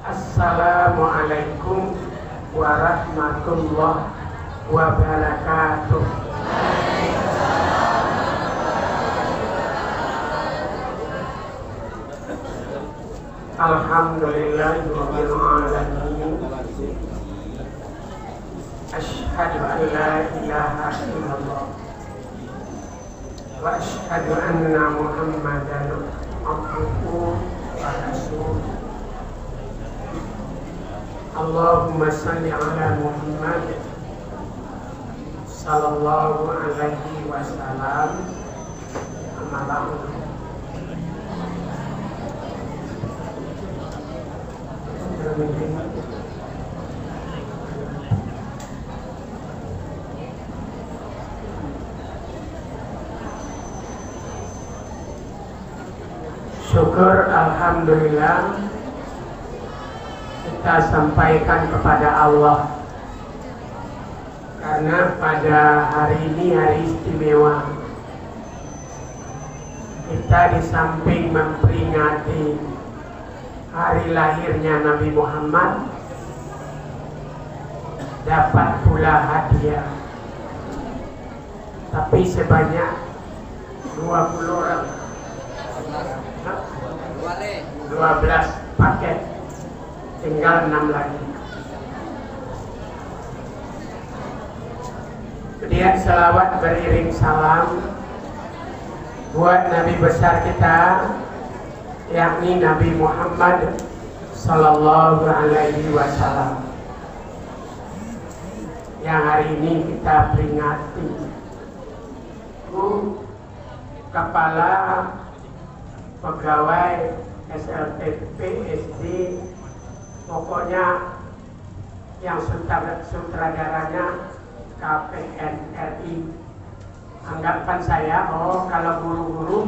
Assalamualaikum warahmatullahi wabarakatuh. Alhamdulillahirabbil alamin. Asyhadu an la ilaha illallah wa asyhadu anna Muhammadan abduhu wa rasuluh. Allahumma salli ala Muhammad sallallahu alaihi wasallam. Amma ba'du. Syukur alhamdulillah kita sampaikan kepada Allah, karena pada hari ini hari istimewa. Kita di samping memperingati hari lahirnya Nabi Muhammad, dapat pula hadiah, tapi sebanyak 20 orang, 12 paket, tinggal 6 lagi. Kemudian selawat beriring salam buat Nabi besar kita, yakni Nabi Muhammad sallallahu alaihi wasallam, yang hari ini kita peringati. Kepala pegawai SLTP SD, pokoknya yang sutradaranya KPNRI. Anggapan saya, kalau guru-guru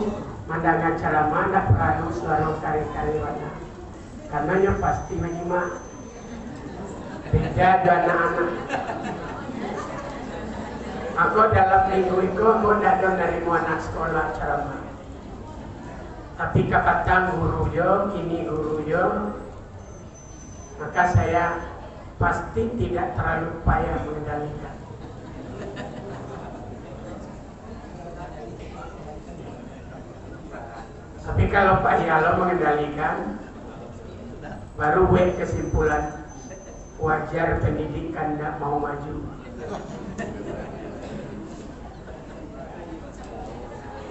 mendengar ceramah tidak perlu selalu cari-cari warna, karena yang pasti menyimak. Beda dengan anak-anak. Aku dalam minggu itu aku datang dari anak sekolah ceramah, tapi kapatan guru yo, kini guru yo, maka saya pasti tidak terlalu payah mengendalikan. Tapi kalau Pak Yalo mengendalikan, baru buat kesimpulan wajar pendidikan tidak mau maju.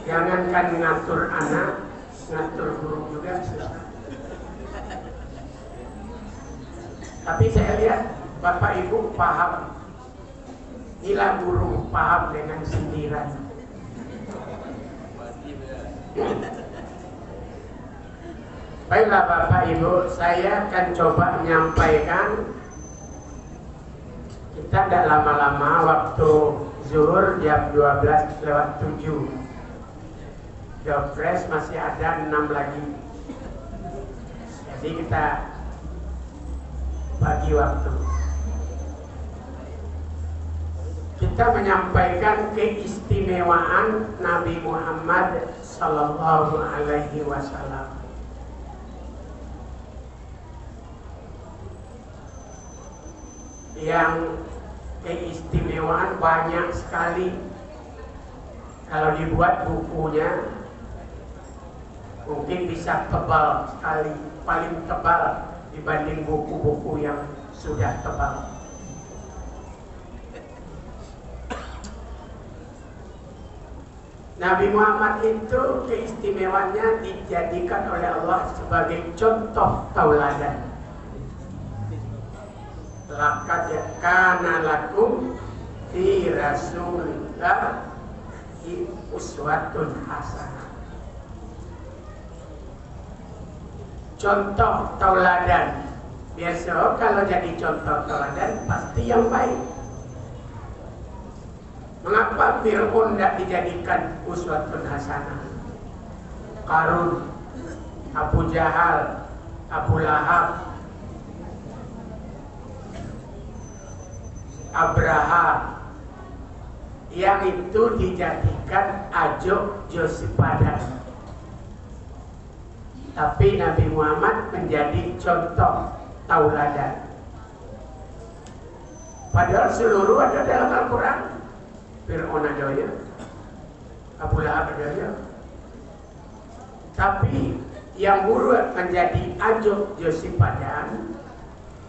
Jangankan ngatur anak, ngatur guru juga susah. Tapi saya lihat Bapak Ibu paham, gila guru paham dengan sindiran. Baiklah Bapak Ibu, saya akan coba menyampaikan. Kita tidak lama-lama, waktu zuhur jam 12:07. Jobres masih ada 6 lagi. Jadi kita bagi waktu. Kita menyampaikan keistimewaan Nabi Muhammad sallallahu alaihi wasallam. Yang keistimewaan banyak sekali. Kalau dibuat bukunya mungkin bisa tebal sekali, paling tebal dibanding buku-buku yang sudah tebal. Nabi Muhammad itu keistimewaannya dijadikan oleh Allah sebagai contoh tauladan. Laqad kana lakum fi Rasulillah uswatun hasanah. Contoh tauladan. Biasa kalau jadi contoh tauladan pasti yang baik. Mengapa Fir'aun tidak dijadikan uswatun hasanah? Qarun, Abu Jahal, Abu Lahab, Abraha, yang itu dijadikan ajo josipadan. Tapi Nabi Muhammad menjadi contoh tauladan. Padahal seluruh ada dalam Al-Quran. Fir'aun ada ya, Abu Lahab ada ya. Tapi yang buruk menjadi ajuk Yosip Padan,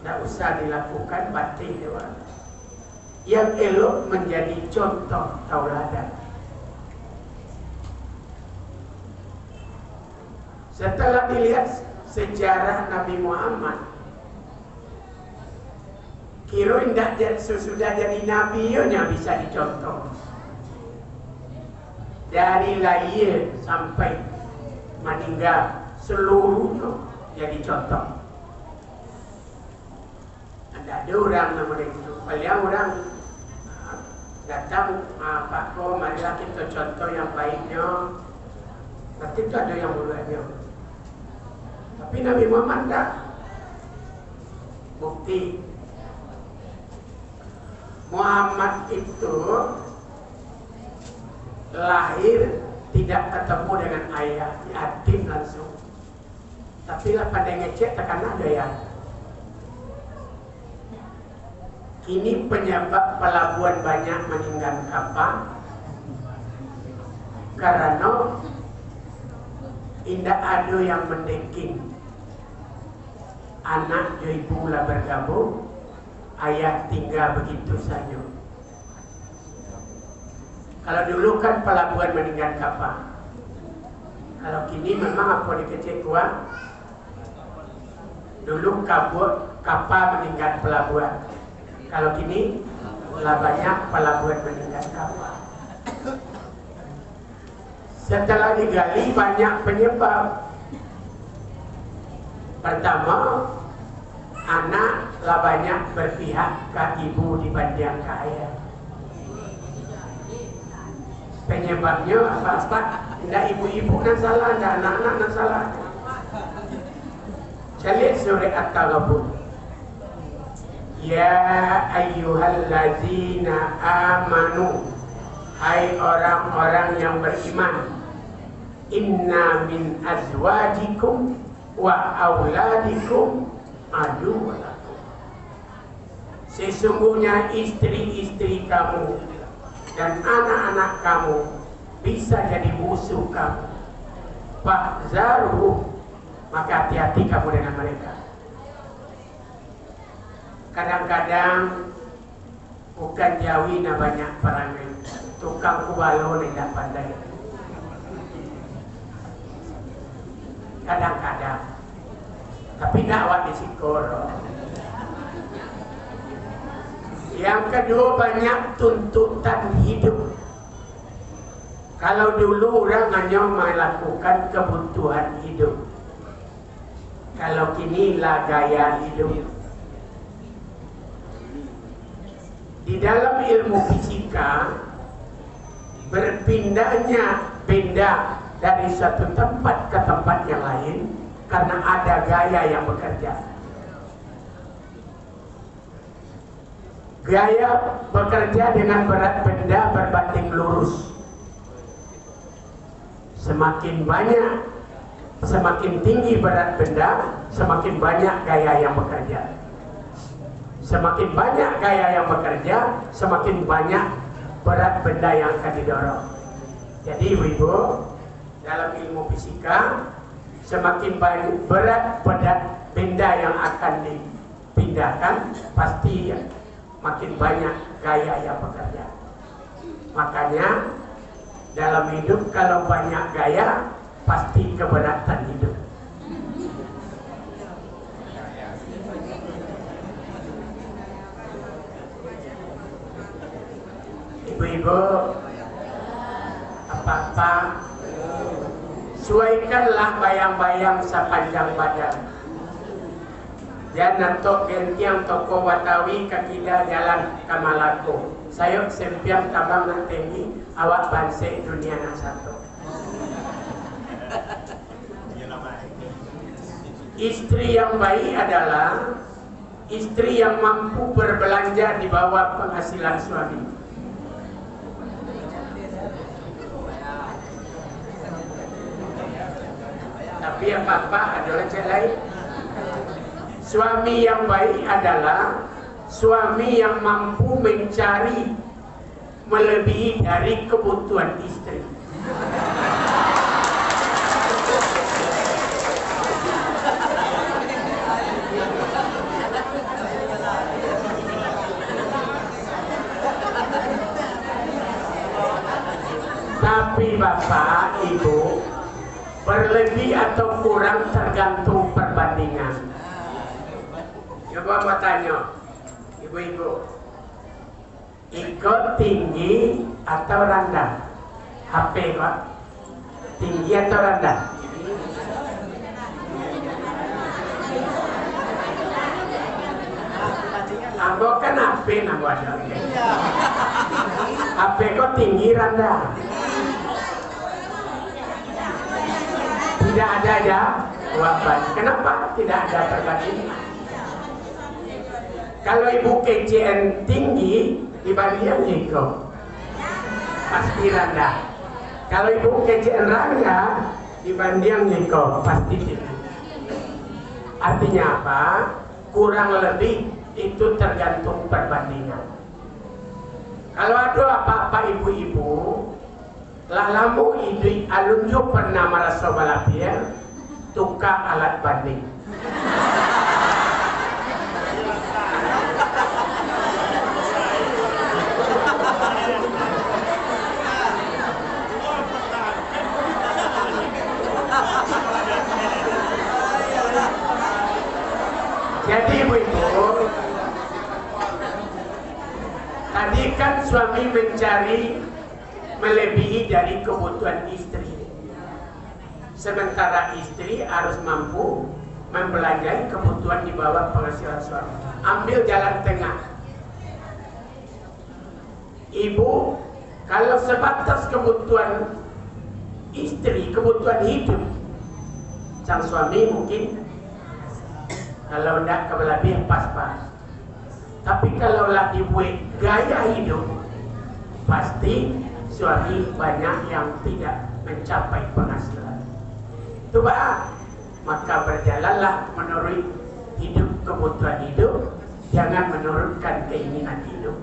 tidak usah dilakukan batin dewa. Yang elok menjadi contoh tauladan. Setelah dilihat sejarah Nabi Muhammad, kira tidak sesudah jadi Nabi nya bisa dicontoh. Dari lahir sampai meninggal seluruhnya jadi contoh. Ada orang namanya itu. Kalau orang datang, Pak Ko, marilah kita contoh yang baiknya. Berarti itu ada yang buruknya. Tapi Nabi Muhammad tak. Bukti Muhammad itu lahir tidak ketemu dengan ayah, yatim langsung. Tapi lah pada ngecek tekan ada ya. Kini penyebab pelabuhan banyak meninggal kapal karena indah ada yang mendeking. Anak dan ibu lah bergabung, ayah tinggal begitu saja. Kalau dulu kan pelabuhan meninggal kapal. Kalau kini memang apa dikecek kuat. Dulu kapal meninggal pelabuhan. Kalau kini lah banyak pelabuhan meninggal kapal. Setelah digali banyak penyebab. Pertama, anak lah banyak berpihak ke ibu dibanding ke ayah. Penyebabnya apa? Tidak ibu-ibu yang salah, tidak anak-anak yang salah. Lihat surah At-Taghabun. Ya ayyuhallazina amanu, hai orang-orang yang beriman, inna min azwajikum wa auladikum aduwwan lakum. Sesungguhnya istri-istri kamu dan anak-anak kamu bisa jadi musuh kamu. Fahzaruhum, maka hati-hati kamu dengan mereka. Kadang-kadang bukan Jawi na banyak perangai, tukang kubalo tidak pandai. Kadang-kadang, tapi dakwah di Sikoro. Yang kedua, banyak tuntutan hidup. Kalau dulu orang hanya melakukan kebutuhan hidup, kalau kini lah gaya hidup. Di dalam ilmu fisika, berpindahnya benda dari satu tempat ke tempat yang lain karena ada gaya yang bekerja. Gaya bekerja dengan berat benda berbanding lurus. Semakin banyak, semakin tinggi berat benda, semakin banyak gaya yang bekerja. Semakin banyak gaya yang bekerja, semakin banyak berat benda yang akan didorong. Jadi ibu-ibu, dalam ilmu fisika, semakin banyak berat benda yang akan dipindahkan, pasti makin banyak gaya yang bekerja. Makanya dalam hidup kalau banyak gaya, pasti keberatan hidup. Ibu-ibu, apa-apa, suaikanlah bayang-bayang sepanjang badan. Jangan tok gentiang toko Watawi kakida jalan ke Malako. Saya sempiang tabang nan tinggi, awak banse dunia na satu. Istri yang baik adalah istri yang mampu berbelanja di bawah penghasilan suami. Tapi apa-apa adalah cek lain. Suami yang baik adalah suami yang mampu mencari melebihi dari kebutuhan istri. Tapi Bapak, Ibu, berlebih atau kurang tergantung perbandingan. Coba mau tanya, ibu-ibu, ikut tinggi atau rendah? HP Pak, tinggi atau rendah? Aku kan HP nama ada. HP kok tinggi rendah? Tidak ada jawaban. Kenapa tidak ada perbandingan? Kalau ibu KCN tinggi dibanding Iko, pasti rendah. Kalau ibu KCN rendah dibanding Iko, pasti tinggi. Artinya apa? Kurang lebih itu tergantung perbandingan. Kalau ada apa-apa ibu-ibu, lalamu ide alunjuk pernah merasa balapia, tukar alat banding. Jadi ibu-ibu, tadi kan suami mencari melebihi dari kebutuhan istri, sementara istri harus mampu membelajari kebutuhan di bawah penghasilan suami. Ambil jalan tengah. Ibu, kalau sebatas kebutuhan istri, kebutuhan hidup, sang suami mungkin kalau tidak kelebihan pas-pas. Tapi kalaulah dibuat gaya hidup, pasti suami banyak yang tidak mencapai penghasilan. Itu Pak, maka berjalanlah menurut hidup kebutuhan hidup, jangan menurunkan keinginan hidup.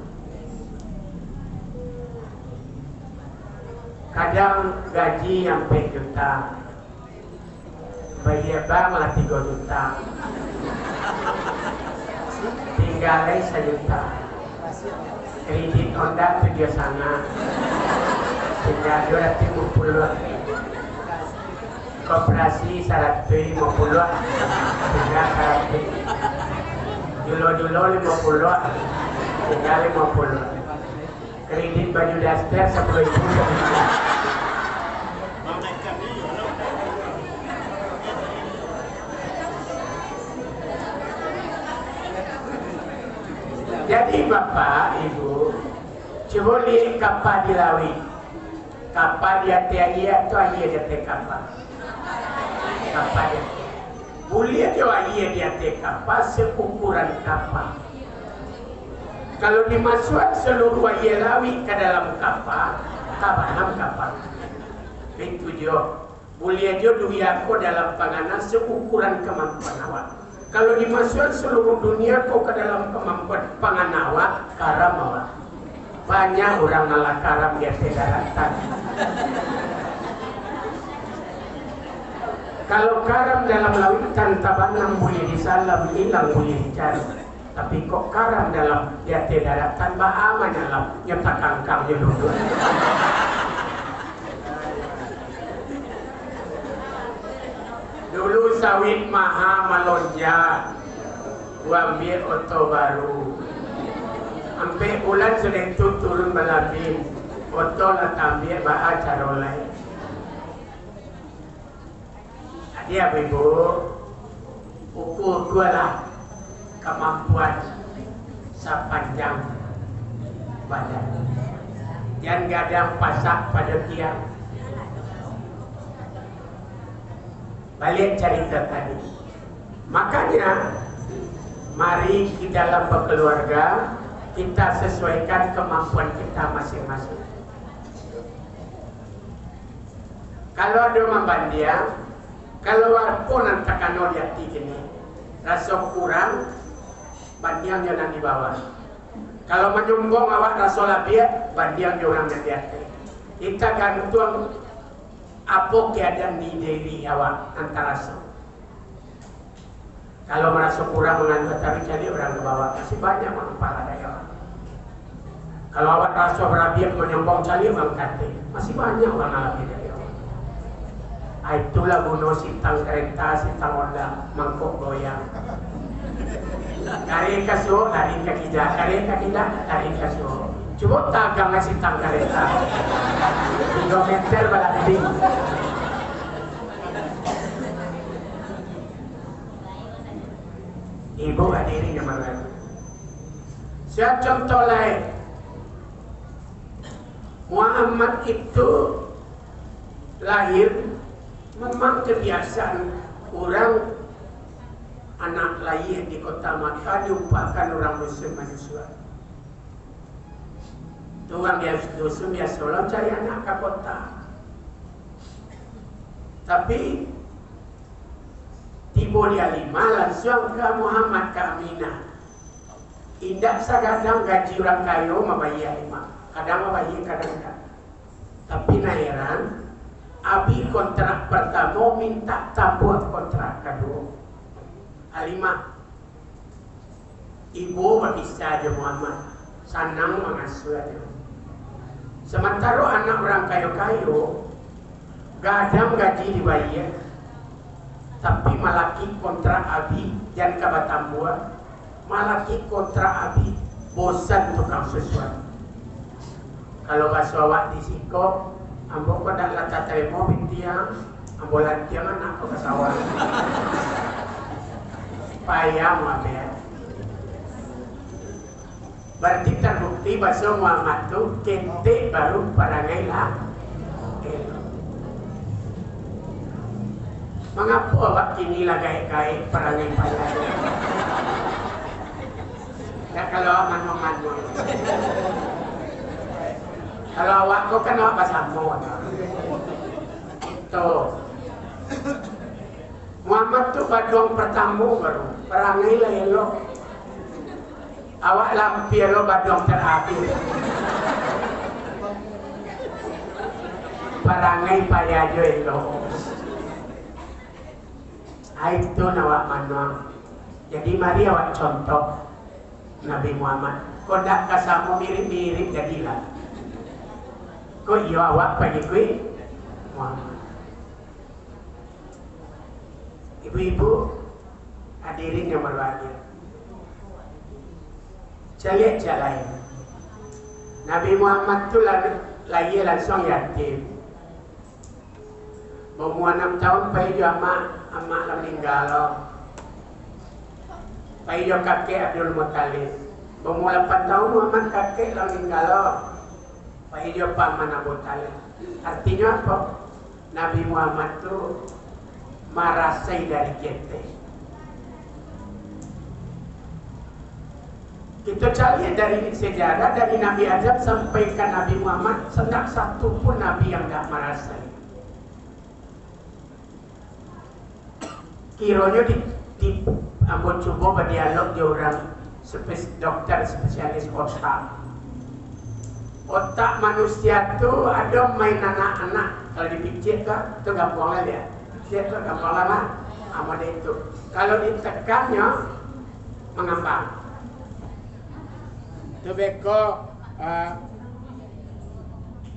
Kadang gaji yang 4 juta, bayar bang lah 3 juta, tinggalnya 1 juta, kredit Honda 7 sana, tinggal 250, koperasi 150, tinggal 100, dulu 50, tinggal 50, kredit baju daster 10.000. Jadi Bapak, Ibu, coba lihat kapal di laut. Kapal di atas air atau air di atas kapal? Kapal di atas. Boleh aja air di atas kapal seukuran kapal. Kalau dimasukkan seluruh air laut ke dalam kapal, tabanan kapal. Itu dia. Boleh aja duit aku dalam panganan seukuran kemampuan awak. Kalau dimasukkan seluruh dunia kau ke dalam kemampuan pangan awak, karam awak. Banyak orang ngalah karam di atas daratan. Kalau karam dalam lautan tabanan boleh disalam, hilang boleh dicari. Tapi kok karam dalam di atas daratan bahama dalam nyetak kangkang je dulu. Dulu sawit maha melonjak, gua ambil oto baru. Sampai bulan sudah itu turun belabin, oto lah ambil baha carolai. Jadi ibu, ukur dua lah kemampuan sepanjang badan. Jangan gadang pasak pada tiang. Balik cerita tadi. Makanya mari di dalam berkeluarga kita sesuaikan kemampuan kita masing-masing. Kalau ada mambandia, kalau walaupun antakano di hati ini, rasa kurang, bandiang jangan di bawah. Kalau menyumbang awak rasa lebih, bandiang jangan di atas. Kita gantung apa keadaan di diri awak antara rasa. Kalau merasa kurang mengandung tapi jadi orang ke bawah, masih banyak manfaat ada. Kalau awak rasa berabiak menyumbang cari orang kate, masih banyak orang alami dari awak. Itulah guna sitang kereta, sitang Honda, mangkok goyang. Kari kasuh, lari kakida, kari kakida, lari kasuh. Coba tagang sitang kereta, 3 meter balading. Ibu hadirin yang berbahagia. Saya contoh lain. Muhammad itu lahir memang kebiasaan orang anak lahir di kota Makkah diumpahkan orang muslim manusia. Orang dusun biasa orang cari anak ke kota. Tapi tiba dia 5 langsung ke Muhammad ke Aminah. Indah sagadang gaji orang kaya membayar 5. Kadang membayar kadang tak. Tapi heran, abi kontrak pertama minta tambah kontrak kedua. Alimah. Ibu berpisah aja Muhammad. Sanang mengasuh aja. Sementara anak orang kayo-kayo, gadang gaji dibayar. Tapi malaki kontrak abi dan kabatambua, malaki kontrak abi bosan tukang sesuatu. Kalau bahasa awak di Siko, ambo kau dak lata terima bintiang, ambo lantiang anak kau kesawah. Payah Muhammad. Berarti terbukti bahasa Muhammad tu kente baru parangai lah. Mengapa awak kini lah gaik-gaik perangai payah? Ya kalau awak manu-manu. Kalau awak kau kan awak bersama. Tuh. Muhammad tu baduang pertama baru. Perangai lah elok. Awak lampir lo baduang terakhir. Perangai payah jo elok. Itu nawak manuang. Jadi mari awak contoh Nabi Muhammad. Kau tak kasamu mirip-mirip jadilah. Kau iya awak bagi kui Muhammad. Ibu-ibu hadirin yang berbahagia. Caliat jalan. Nabi Muhammad tu lahir langsung yatim. Umur 6 tahun pergi amak lah meninggal. Pergi kakek Abdul Muttalib. Umur 8 tahun Muhammad kakek lah meninggal. Pergi paman Abu Talib. Artinya apa? Nabi Muhammad tu marasai dari kita. Kita cari dari sejarah dari Nabi Adam sampai ke Nabi Muhammad, tidak satu pun Nabi yang tidak marasai. Kiranya ambil coba berdialog di orang dokter spesialis otak. Otak manusia tu ada main anak-anak. Kalau dipicit kan, itu gampang lah dia. Dia tu gampang lah. Amal itu. Kalau ditekannya, mengambang. Tu beko,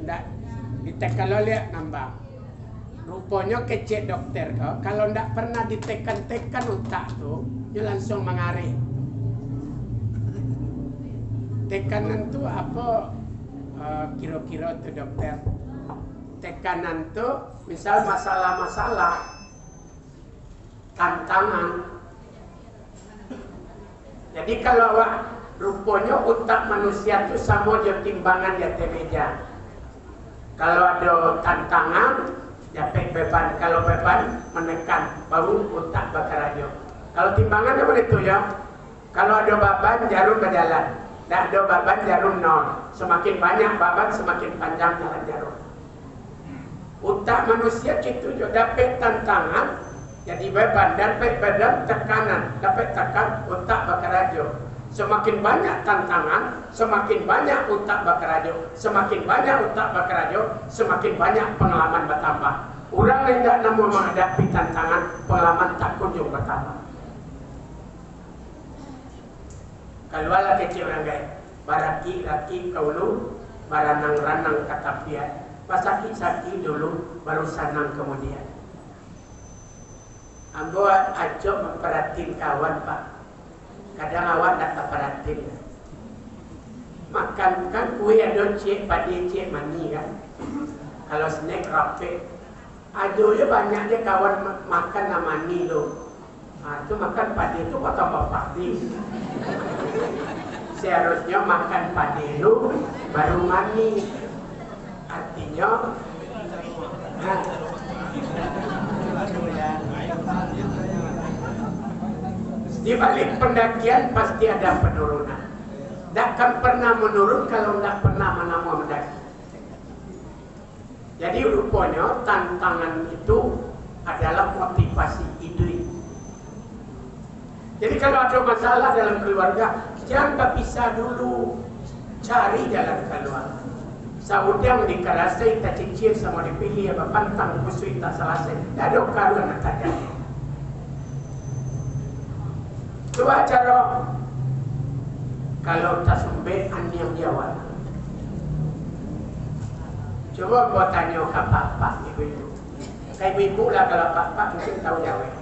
ndak ditekan lo lihat ngambang. Rupanya kecil dokter kau. Kalau ndak pernah ditekan-tekan otak tu, dia langsung mengarik. Tekanan tu apa? Kira-kira tu dokter. Tekanan tu misal masalah-masalah tantangan. Jadi kalau rupanya otak manusia tu sama je timbangan di atas meja. Kalau ada tantangan ya beban. Kalau beban menekan baru otak bakar aja. Kalau timbangan apa itu ya? Kalau ada beban jarum berjalan. Tak ada beban jarum nol. Semakin banyak beban semakin panjang jalan jarum. Otak manusia itu juga dapat tantangan Jadi badan tekanan, dapat tekan otak bekerja. Semakin banyak tantangan, semakin banyak otak bekerja. Semakin banyak otak bekerja, semakin banyak pengalaman bertambah. Orang yang tidak mau menghadapi tantangan, pengalaman tak kunjung bertambah. Kalau ala kecil orang gaya, baraki kaulu, baranang-ranang kata piat, pasaki-saki dulu, baru sanang kemudian. Ambo ajok memperhatiin kawan pak, kadang awak tak perhatiin. Makan kan kue ada cek padi cek mani kan, kalau snack rapi, adonya banyak dia kawan makan nama mani lo. Itu makan padi itu kok tambah padi. Seharusnya makan padi lu baru mani. Artinya di balik pendakian pasti ada penurunan. Tak akan pernah menurun kalau tidak pernah menambah mendaki. Jadi rupanya tantangan itu adalah motivasi hidup. Jadi kalau ada masalah dalam keluarga, jangan berpisah dulu, cari jalan keluar. Saudang di Karasai tak cicir sama dipilih apa pantang musuh tak selesai. Tak ada karuan tak jadi. Coba cara kalau tak sumber yang jawab. Coba buat tanya ke pak ibu-ibu. Kayak ibu lah kalau pak mungkin tahu jawab.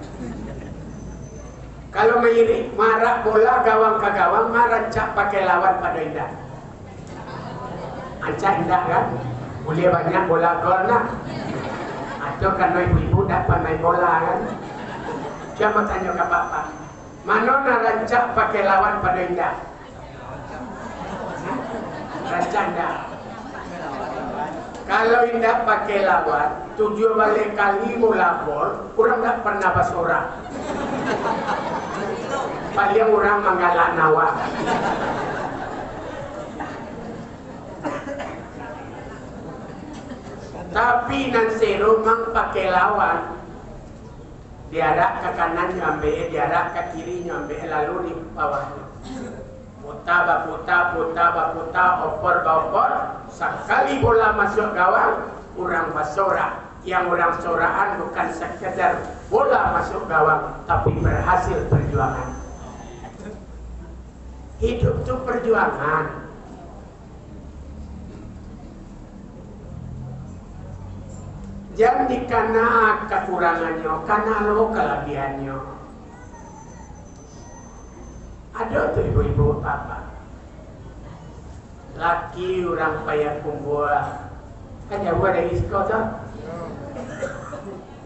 Kalau mengirik marah bola gawang ke gawang, marah cak pakai lawan pada indah. Ancak indah kan? Boleh banyak bola gol nak. Atau karena ibu-ibu dapat main bola kan? Coba tanya ke bapak. Mana rancak pakai lawan pada indah? Rancak indah. Kalau indah pakai lawan, 7 balik kali mula gol, kurang tak pernah bersorak. Paling orang menggalak nawa. Tapi nanti rumang pakai lawan, diarak ke kanan nyambe, diarak ke kiri nyambe, lalu di bawahnya. Puta, opor, sekali bola masuk gawang, orang bersorak. Yang orang soraan bukan sekedar bola masuk gawang, tapi berhasil perjuangan. Hidup itu perjuangan. Jangan karena kekurangannya, karena lo kelebihannya. Ada tuh ibu-ibu bapak. Laki orang payah kumpul, kan jauh dari isko tuh.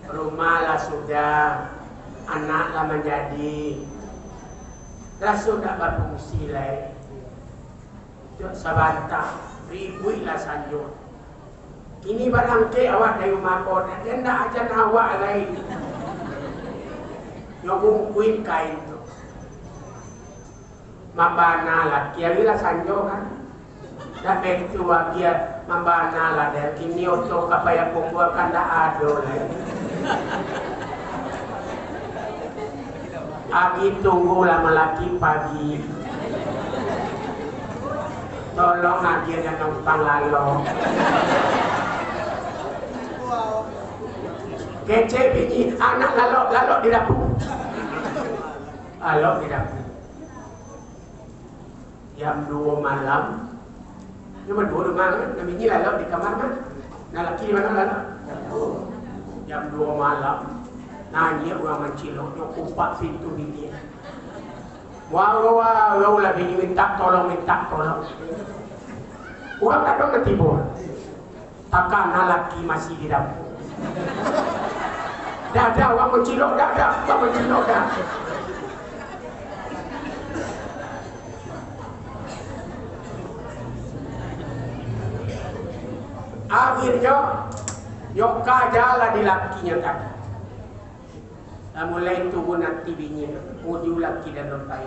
Rumah lah sudah, anak lah menjadi. Dah sudah berfungsi lain. Sabanta, ribui lah sanjung. Ini barang ke awak dari rumah kau, dan tak ajar awak lain. Nyobungkuin kain tu. Mambana lah, kira lah sanjung kan. Dah betul dia mambana lah, dan kini untuk apa yang kumpulkan tak ada lain. Agi tunggulah melaki pagi. Tolong lagi ada numpang lalu. Kece biji anak lalu di dapur. Lalu di dapur. Jam 2 malam. Cuma 2 malam, biji lalu di kamar kan? Nah laki mana lalu? Jam 2 malam. Nanya orang mencilok, yang kumpak pintu bini. Wow, lah bini minta tolong. Orang tak ada ketipu. Takkan laki masih di dapur. Dah, orang mencilok dah. Akhirnya, Yoka jalan di lakinya tadi. Mulai turun nanti bini, uju laki dan lempai.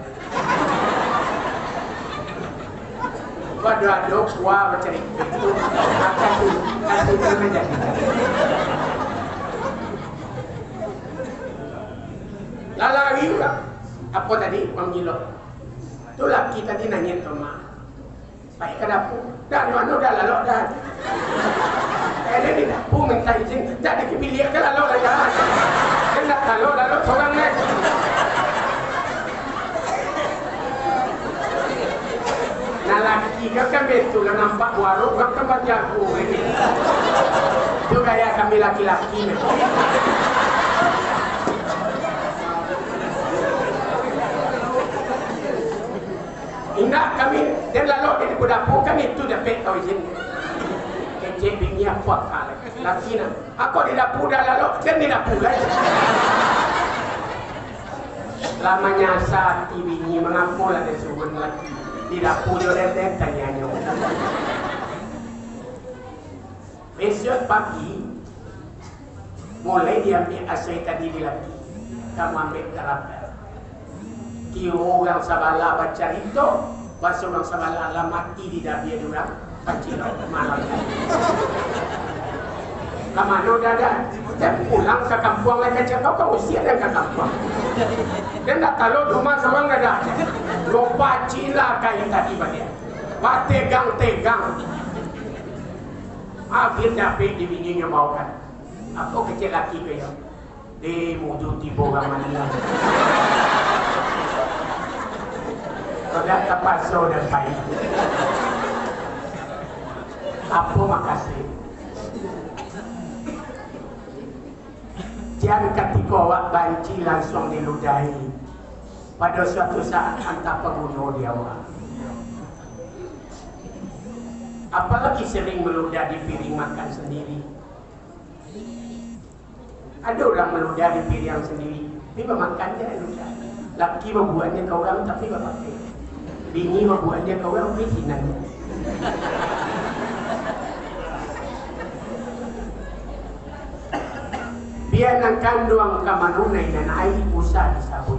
Pada kuah bercerita itu akan menjadi. Lari juga. Apa tadi? Uang kilo. Tu laki tadi nanya tu mak. Baik ke dapur. Dah mana dah lalu dah. Dia di dapur minta izin. Jadi ke bilik ke lalu lah jalan. Dia nak lalu seorang ni. Nah laki kan betul lah nampak warung kan tempat jago ini. Itu kayak kami laki-laki ni. Ingat kami dia lalu di dapur kami itu dapat tahu izin. Kecik bini aku akal laki nak. Aku di dapur dah lalu dan di dapur lagi. Lamanya saat bini mengaku lah dia suruh lagi di dapur dia tanya. Besok pagi mulai diambil asai tadi di lagi. Kamu ambil kelapa. Kio orang sabala baca itu, bahasa orang sabala lah mati di dah dia orang kecil malam. Kamano dah dan pulang ke kampung lagi cakap kau usia dan ke kampung. Dan dah kalau rumah seorang dah ada, lupa cila kain tadi pada, wah tegang. Akhir dapat di bininya bawakan. Apa kecil laki kaya? Di mudu tibo ramai lah. Sudah terpaksa dan baik. Apa makasih? Jangan ketika awak banci langsung diludahi. Pada suatu saat hantar pembunuh dia awak. Apalagi sering meludah di piring makan sendiri. Ada orang meludah di piring sendiri, tapi makan dia ludah. Laki membuatnya ke orang tapi pakai. Bini membuatnya ke orang perizinannya. Biar nak kandung kamanunai dan air usah disabun.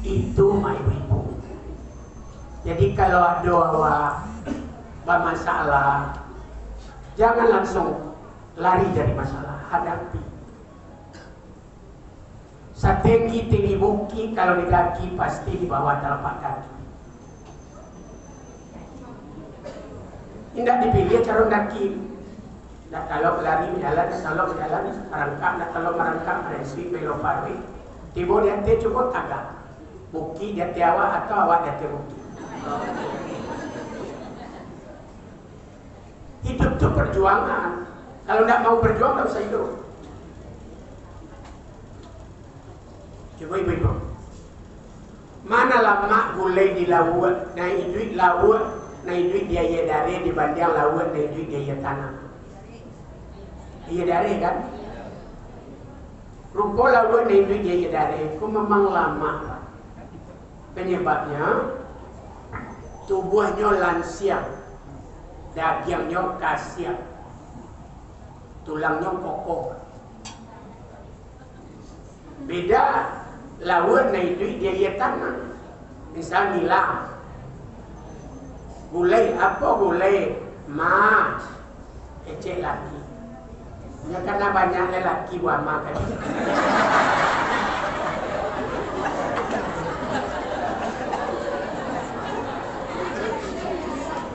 Itu ibu. Jadi kalau ada awak bermasalah, jangan langsung lari dari masalah, hadapi. Setinggi buki kalau di kaki pasti di bawah telapak kaki. Tidak dipilih cara kaki. Dah kalau lari berjalan, merangkak, kalau merangkak berisi belok parwi. Tiba dia cukup agak. Buki dia awak atau awak dia buki. Hidup itu perjuangan. Kalau tidak mau berjuang, tidak usah hidup. Coba ibu-ibu. Mana lama gulai di laut, naik duit laut, naik duit biaya dari dibanding laut, naik duit biaya tanah. Biaya dari kan? Rupa laut naik duit biaya dari, itu memang lama. Penyebabnya, tubuhnya lansia, dagingnya kasian, tulangnya kokoh. Beda laut naik duit dia tanah. Misal nila, gulai apa gulai? Ma, kecil lagi. Ya karena banyak lelaki buat makan.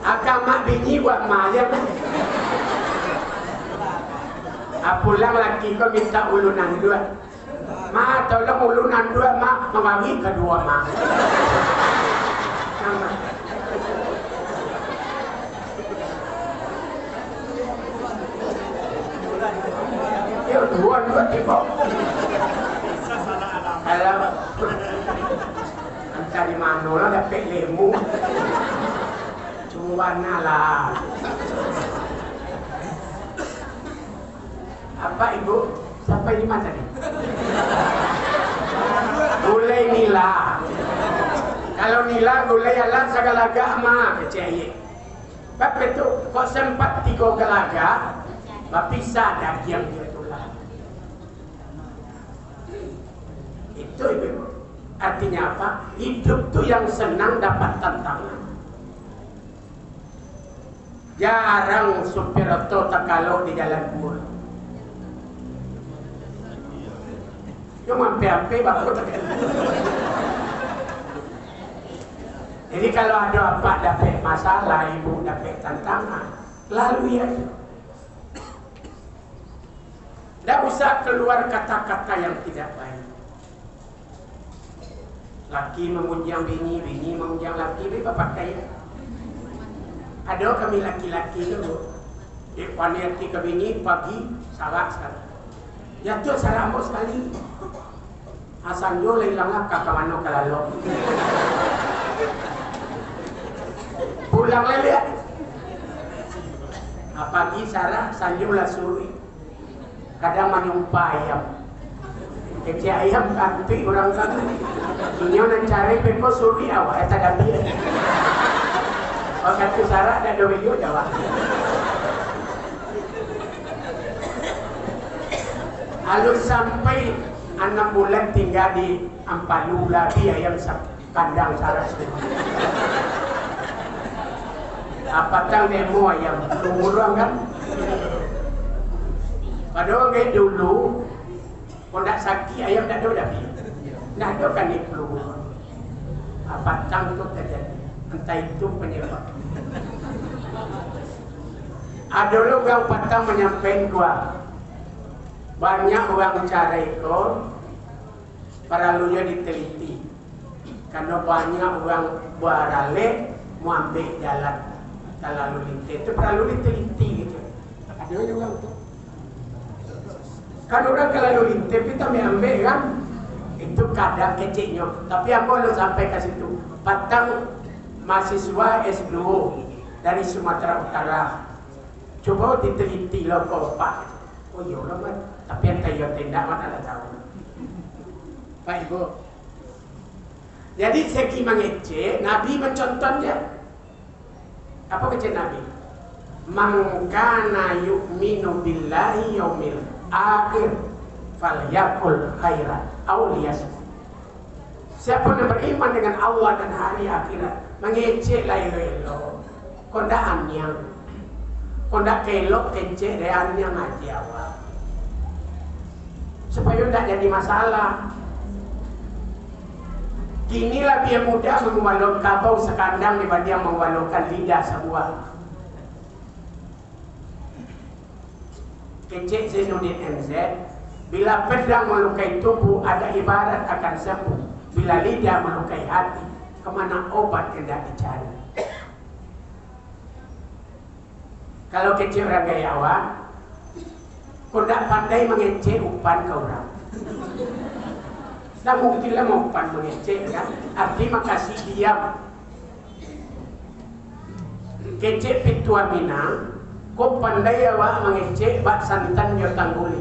Agama bini buat ma ya. Pulang laki kau minta ulunan dua. Ma tolong ulunan dua ma mengawi kedua ma. Ya dua tiba. Kalau entah di mana lah dapat lemu. Cuana lah. Apa ibu? Sampai di mana nih? Gulai nila. Kalau nila gulai alat segala agama kecil. Bapak itu kok sempat 3 gelaga, berpisah daging dia tulang. Itu ibu. Artinya apa? Hidup tu yang senang dapat tantangan. Jarang supir auto terkaluk di jalan mul. Cuma ampe-ampe baku tekan. Jadi kalau ada apa dapat masalah, ibu dapat tantangan, lalu ya. Tidak usah keluar kata-kata yang tidak baik. Laki memunjang bini, bini memunjang laki, bini bapak kaya. Ada kami laki-laki dulu. Wanita ke bini pagi, salah sekali. Ya tu salah ambok sekali. Asan jo hilang kakak mano kalalo. Pulang lagi. Pagi Sarah sanjung lah suri. Kadang menyumpah ayam. Kecil ayam kanti orang sana. Ini orang cari peko suri awak eta ganti. Oh kata Sarah ada dua video jawab. Lalu sampai 6 bulan tinggal di Ampalu lagi ayam kandang Sarah semua. Apatang demo ayam lumurang kan? Padahal kayak dulu, kalau tak sakit ayam tak ada dah. Tak ada kan ni peluru. Apatang tu terjadi. Entah itu penyebab. Ada orang patang menyampaikan gua. Banyak orang cara ikut, perlunya diteliti. Karena banyak orang beralih mau ambil jalan lalu lintas itu perlu diteliti gitu. Ada orang tu. Kan orang kalau lintas kita ambil kan itu kadang kecilnya. Tapi apa lo sampai ke situ? Patang mahasiswa S2 dari Sumatera Utara. Coba diteliti lo kok Pak. Oh iya lah man. Tapi yang tayo tindak mana ada tahu. Pak Ibu. Jadi segi mengecek, Nabi mencontohnya. Apa kecek Nabi? Man kana yu'minu billahi yaumil akhir falyakul khairan aw liyasmut. Siapa yang beriman dengan Allah dan hari akhirat, mengecek lah elo-elo. Kondaannya. Kondak kelok kecek reannya ngaji awal. Supaya tidak jadi masalah. Kinilah dia mudah mengeluarkan kabau sekandang dibanding mengeluarkan lidah sebuah. Kecik Zainuddin MZ, bila pedang melukai tubuh ada ibarat akan sembuh. Bila lidah melukai hati, kemana obat hendak dicari. Kalau kecik orang gayawan, kau tak pandai mengecek umpan ke orang. Tak mungkinlah umpan mengecek kan? Arti makasih diam. Kecek Pitua Minang, kau pandai awak mengecek bak santan yo tangguli.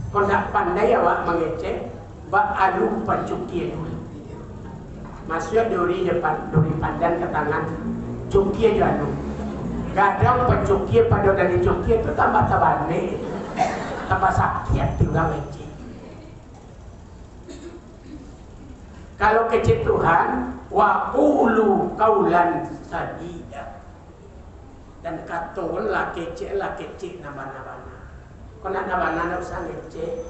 Kau tak pandai awak mengecek bak alu pancuki dulu. Maksudnya duri depan, duri pandan ke tangan, cuki aja alu. Kadang pencuki pada dari cuki itu tambah tabane, tambah sakit tinggal leceh. Kalau kecil Tuhan, wa ulu kaulan sadida. Dan katonlah kecil nama-nama. Kau nak nama-nama usah kecil.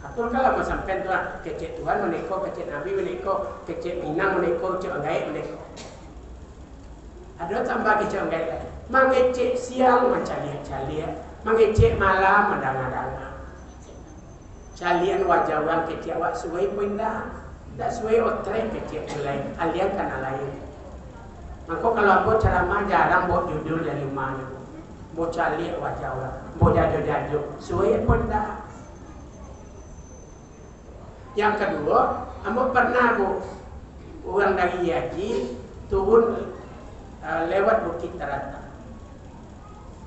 Katon kalau mau sampai tu kecil Tuhan meneko, kecil Nabi meneko, kecil Minang meneko, kecil Anggai meneko. Ada tambah kecil Anggai. Mengecek siang mencalian-calian, mengecek malam mendangar-dangar. Calian wajah orang kecil awak suai pun dah. Tak suai otrek kecil lain, alian kana lain. Maka kalau aku ceramah jarang buat judul dari mana. Buat calian wajah orang, buat jadu-jadu, suai pun dah. Yang kedua, ambo pernah bu orang dari Yaji turun lewat Bukit Terata.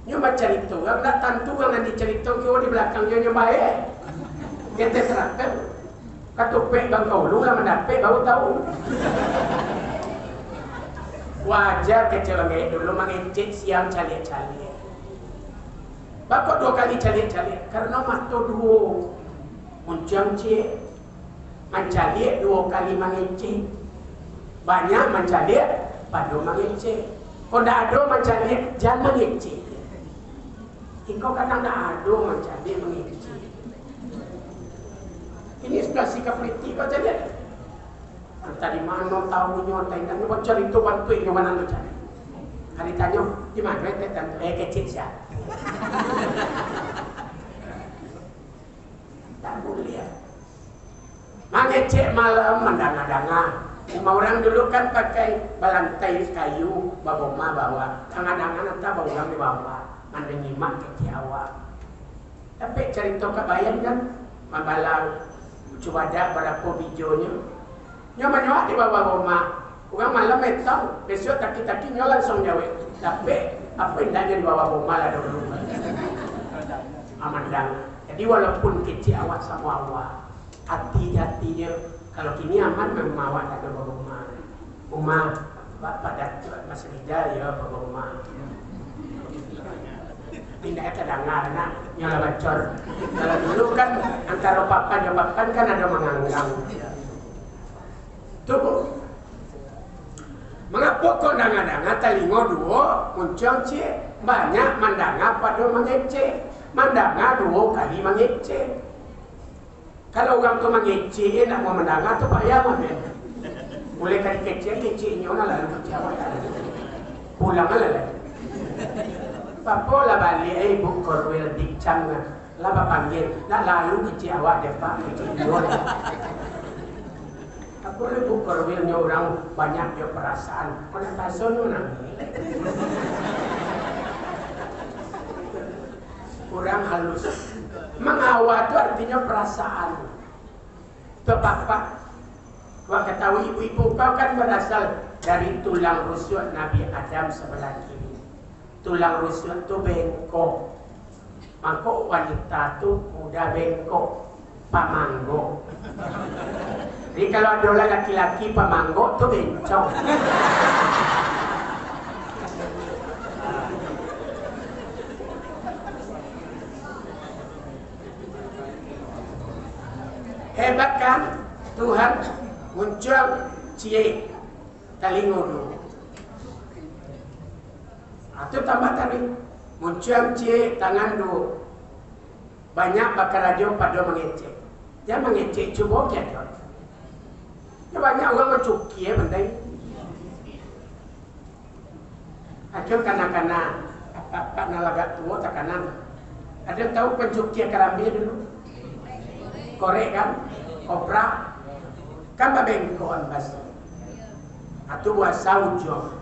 Nyoba cerita, orang tak tentu orang nanti cerita kau di belakangnya nyoba kita serahkan. Katupek bang kau lu lah mendapat baru tahu. Wajar kecil orang dulu mengecek siang calian-calian. Bapak 2 kali calian-calian karena matu dua muncang cek mencalian 2 kali mengecek. Banyak mencalian pada mengecek. Kalau tidak ada mencalian jangan mengecek. Engkau kadang tidak ada mencalian mengecek. Ini sudah sikap politik kau jadi. Tadi mana tahunya, tadi bocor itu bantu yang mana tu cari. Hari tanya, di mana itu kecil sih. Tak boleh. Mengecek malam mendanga-danga. Lima orang dulu kan pakai balantai kayu, baboma bawa. Tangan-tangan entah bawa orang di bawah. Manda nyimak kecil awak. Tapi cerita kebayang kan, mabalang coba ada berapa videonya. Nyoba-nyoba di bawah rumah. Orang malam metong, besok taki-taki nyoba langsung jawab. Tapi apa indahnya di bawah rumah lah dulu. Amandang. Jadi walaupun kecil awak sama awak, hati-hatinya kalau kini aman memang awak tak ada bawah rumah. Rumah pada masih lidah ya bawah rumah. Tidak ada dengar nak nyala bacor. Kalau dulu kan antara papan kan ada menganggang. Tuh, mengapa kok danga-danga telingo dua muncul cik banyak mandanga pada mengecek, mandanga dua kali mengecek. Kalau orang tu mengecek nak mau mendanga tu payah mana? Boleh kali keceknya orang lalu kecewa. Pulang lah. Papa lah balik ibu korwil dikcang lah panggil nak lalu kecewa depan kecewa. Aku ibu korwilnya orang banyak dia perasaan. Mana pasal nangis. Kurang halus. Mengawal itu artinya perasaan. Bapak, kau ketahui ibu-ibu kau kan berasal dari tulang rusuk Nabi Adam sebelah kiri. Tulang rusuk itu bengkok. Maka wanita itu muda bengkok. Pamanggo. Jadi kalau ada orang laki-laki pamanggo itu bencong. Hebat kan Tuhan muncul cie telingo dulu. Atau tambah tadi muncul cie tangan dulu. Banyak bakal raja pada mengecek. Dia mengecek cuba kiatot. Ya banyak orang mencuki ya benda ini. Akhir kanak-kanak apa nalaga tua tak kanan. Ada tahu pencuki kerambi dulu? Korek kan? Kopra kan babengkoan bas. Atau buat saujo.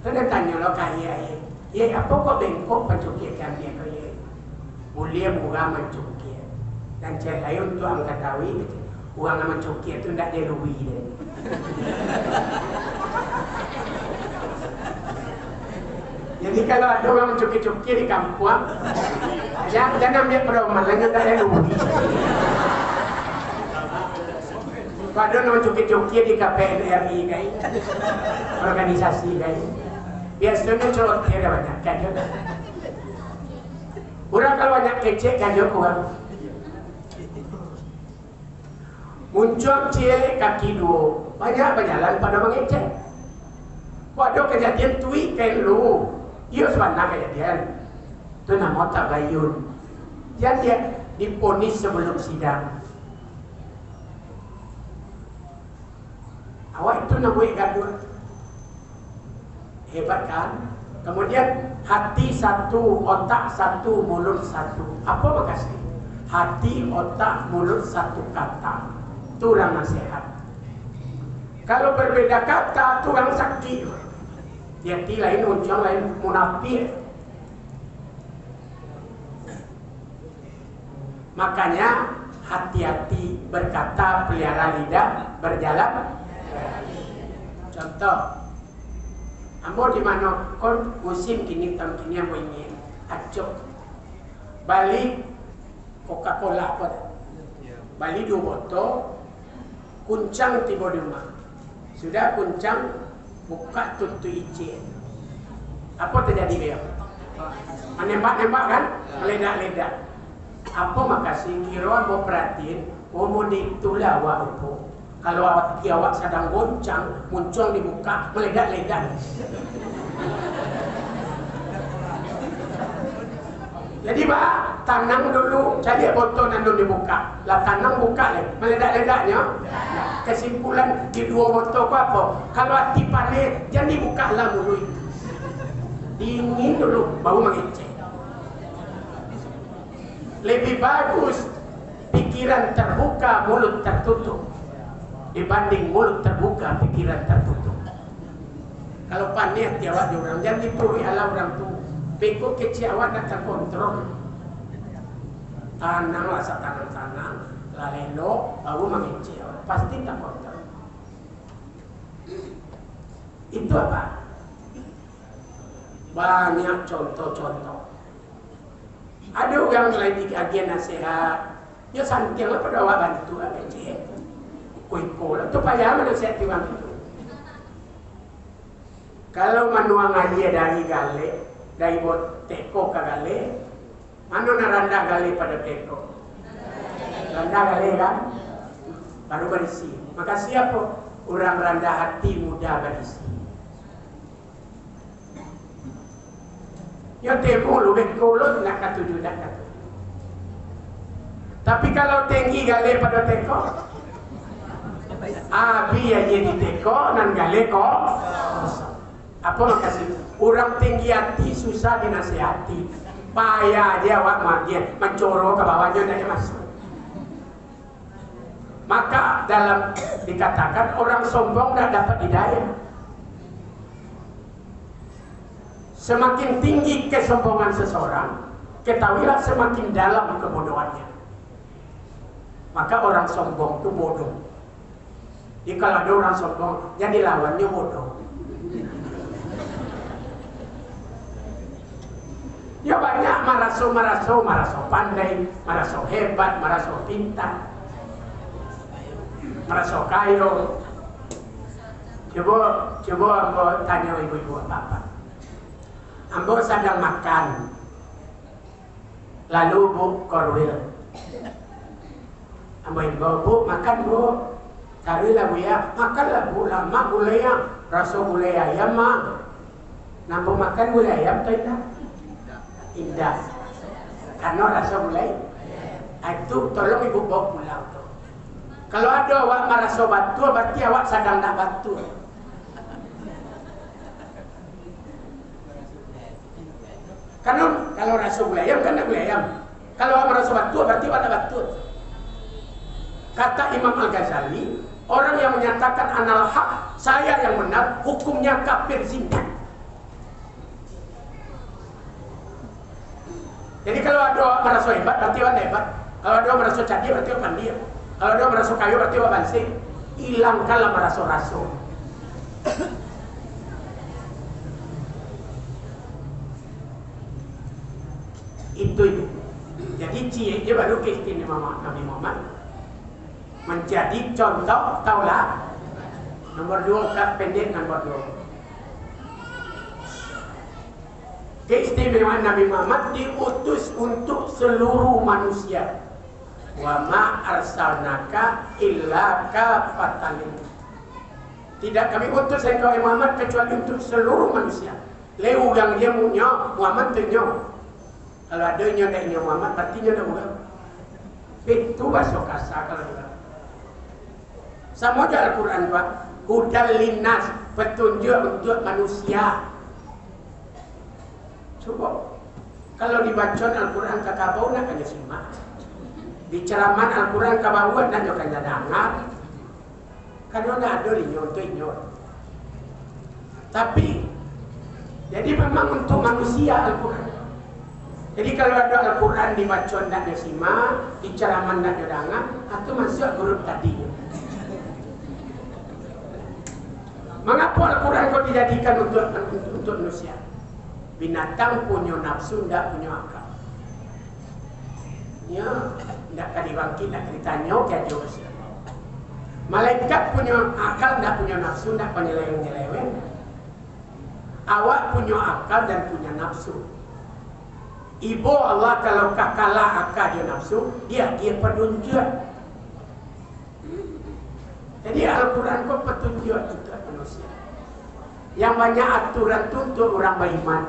Kena tanya lo kaya ye apa kok bengkok pencuki kerambi kau ye? Mulia murah mencuki. Dan cahaya untuk angkat tawi uang yang mencuki itu tidak dirui dia. Jadi kalau ada orang mencuki-cuki di kampung, jangan ambil perumahan lain tidak dirui. Kalau ada orang mencuki-cuki di KPNRI guys, organisasi guys, biasanya colok dia banyak kan juga. Orang kalau banyak kecek kan juga kurang. Muncul cie kaki dua banyak berjalan pada mengecek. Waduh kejadian tu weekend lu, iya sebenarnya kejadian. Itu nama tabayun. Dia diponis sebelum sidang. Awak itu namanya gaduh. Hebat kan? Kemudian hati satu, otak satu, mulut satu. Apa makasih? Hati, otak, mulut satu kata. Itu orang nasihat. Kalau berbeda kata, itu orang sakti. Yati lain, uncang lain, munafik. Makanya hati-hati berkata, pelihara lidah, berjalan. Contoh, ambo di mana kon musim kini tahun kini ambo ingin acok balik Coca-Cola apa? Balik 2 botol. Kuncang tiba di rumah. Sudah kuncang, buka tutu izin. Apa terjadi dia? Menembak-nembak kan? Meledak-ledak. Apa makasih kira mau perhatiin, mau ditulah awak itu. Kalau awak sedang goncang, muncul dibuka, meledak-ledak. Jadi bah, tanang dulu, cari botol nanti dibuka. Lah tanang buka le, meledak-ledaknya. Kesimpulan di dua botol ku apa? Kalau hati panik, jangan dibuka lah mulut. Dingin dulu, baru mengecek. Lebih bagus pikiran terbuka, mulut tertutup, dibanding mulut terbuka, pikiran tertutup. Kalau panik jawab orang, jangan dipuri ala orang tu. Beko kecil awak nak terkontrol. Tanang lah tanang-tanang, lalelo, baru mengecil, pasti tak kontrol. Itu apa? Banyak contoh-contoh. Ada orang lain di agen nasihat, dia santiang lah pada awak bantu lah kecil. Kuih-kuih lah, tu payah mana saya tiwang itu. Kalau manuang aja dari gale, dari bot teko ke gale, mana naranda gale pada teko? Randa gale kan? Baru berisi. Maka siapa? Orang randa hati muda berisi. Ya temu lu bekolot nak katuju nak katuju. Tapi kalau tinggi gale pada teko, abi aja di teko nan gale kok. Apa makasih? Orang tinggi hati susah dinasihati. Payah dia awak dia mencoro ke bawahnya dan dia masuk. Maka dalam dikatakan orang sombong tidak dapat hidayah. Semakin tinggi kesombongan seseorang, ketahuilah semakin dalam kebodohannya. Maka orang sombong itu bodoh. Jadi kalau ada orang sombong, jadi lawannya bodoh. Ya banyak maraso pandai, maraso hebat, maraso pintar, maraso kaya. Coba ambo tanya ibu-ibu apa? Ambo sedang makan, lalu bu korwil. Ambo ibu, bu makan bu, carilah bu ya, makanlah bu, lama gulai ya, rasa gulai ayam mah, nampu makan gulai ayam tidak? Indah, karena rasa gulai itu tolong ibu bawa pulang tuh. Kalau ada awak merasa batu, berarti awak sedang nak batu. Karena kalau rasa gulai ayam kan nak gulai ayam. Kalau awak merasa batu, berarti awak nak batu. Kata Imam Al-Ghazali, orang yang menyatakan anal haq, saya yang benar, hukumnya kafir zindik. Jadi kalau ada orang merasa hebat, berarti orang hebat. Kalau ada orang merasa canggih, berarti orang pandai. Kalau ada orang merasa kayu, berarti orang bansing. Hilangkanlah merasa-rasa. Itu. Jadi ciri baru keistimewaan Nabi Muhammad. Menjadi contoh, taulah. Nomor 2, kat pendek nomor 2. Keistimewaan Nabi Muhammad diutus untuk seluruh manusia. Wa ma arsalnaka illa kafatan. Tidak kami utus engkau Muhammad kecuali untuk seluruh manusia. Leu yang dia punya Muhammad tenyo. Kalau ada nyo Muhammad berarti nyo dah bukan. Itu bahasa kasar kalau juga. Sama aja Al-Quran Pak. Hudal linnas, petunjuk untuk manusia. Coba, kalau dibaca Al-Quran ke kabau nak kanya simak, di ceramah Al-Quran ke bawah nak kanya dengar, karena nak ada nyot. Tapi, jadi memang untuk manusia Al-Quran. Jadi kalau ada Al-Quran dibaca nak simak, di ceramah nak dengar, itu masuk grup tadi. Mengapa Al-Quran kau dijadikan untuk manusia? Binatang punya nafsu, tidak punya akal. Ya, tidak akan dibangkit, tidak ditanya, kayak juga. Malaikat punya akal, tidak punya nafsu, tidak penyeleweng-nyeleweng. Awak punya akal dan punya nafsu. Ibu Allah kalau kalah akal dia nafsu, dia penunjuk. Jadi Al-Quran kau petunjuk untuk manusia. Yang banyak aturan itu untuk orang beriman.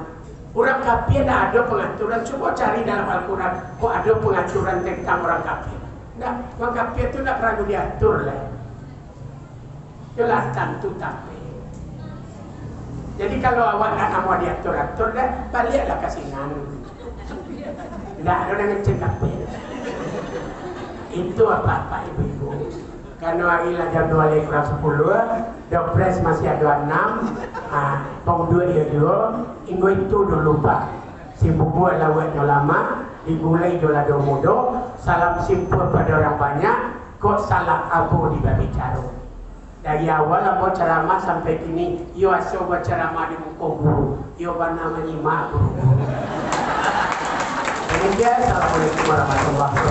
Orang kafir tidak ada pengaturan. Coba cari dalam Al-Quran kok ada pengaturan tentang orang kafir. Nah, orang kafir itu tidak perlu diatur lah. Jelas tentu tapi. Jadi kalau awak nak mau diatur-atur dah, baliklah ke Sinan. Tidak ada yang ngecek kafir. Itu apa-apa ibu-ibu. Karena hari lah jam 2 lagi kurang 10, Dopres masih ada 6, pang 2 dia 2, Inggo itu dulu pak. Si bubu lawatnya lama, digulai dola domodo, salam simpul pada orang banyak, kok salah abu di babi caru. Dari awal mau ceramah sampai kini, yo asal buat ceramah di muka guru, yo bana menyimak guru. Demikian, assalamualaikum warahmatullahi wabarakatuh.